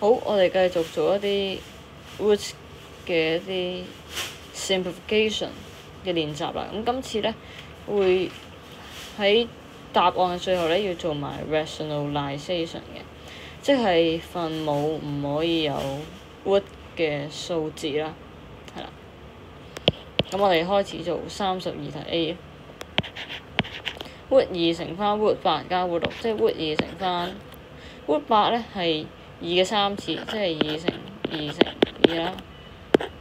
好，我哋繼續做一啲 root 嘅一啲 simplification 嘅練習啦。咁今次咧會喺答案嘅最後咧要做埋 rationalization 嘅，即係分母唔可以有 root 嘅數字啦，係啦。咁我哋開始做32題 A。root 2乘翻 root 8加 root 6，即係 root 2乘翻 root 8咧係2嘅3次，即係2乘2啦，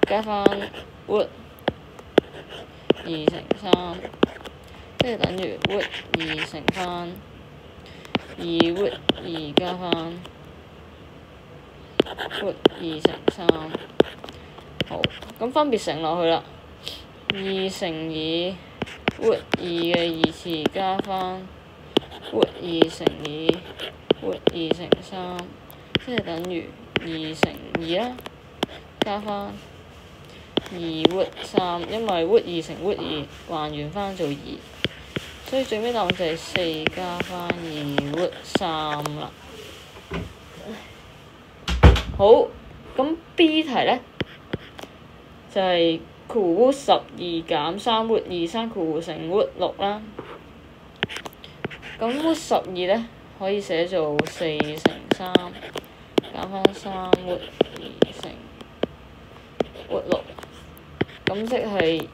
加翻 root 2乘3，即係等於 root 2乘翻2 root 2加翻 root 2乘3。好，咁分別乘落去啦。2乘2 root 2嘅2次加翻 root 2乘2 root 2乘3，即係等於2乘2啦，加翻2 root 3，因為 root 2乘 root 2還原翻做2，所以最尾答案就係4加翻2 root 3啦。好，咁 B 題咧就係括弧 root 12減3 root 2生括弧乘 root 6啦。咁 root 12咧可以寫做4乘3減翻3 root 2乘 root 6，咁即係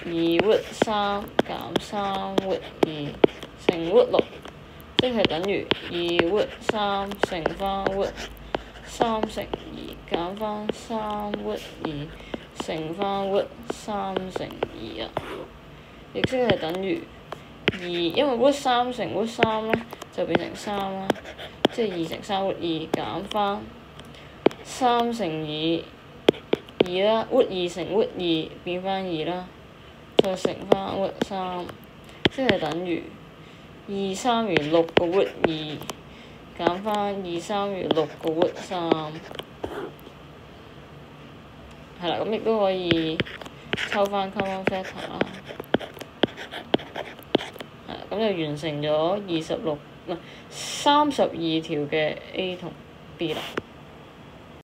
2 root 3減3 root 2乘 root 6，即係等於2 root 3乘翻 root 3乘2減翻3 root 2乘翻 root 3乘2啊，亦即係等於2，因為 root 3乘 root 3咧就變成3啦，即係2乘3 root 2減翻3乘2啦，root 2乘 root 2變翻2啦，再乘翻 root 3，即係等於23餘6個 root 2減翻2 3餘6個 root 3。係啦，咁亦都可以抽翻 common factor 啦。係啦，咁就完成咗32條嘅 A 同 B 啦。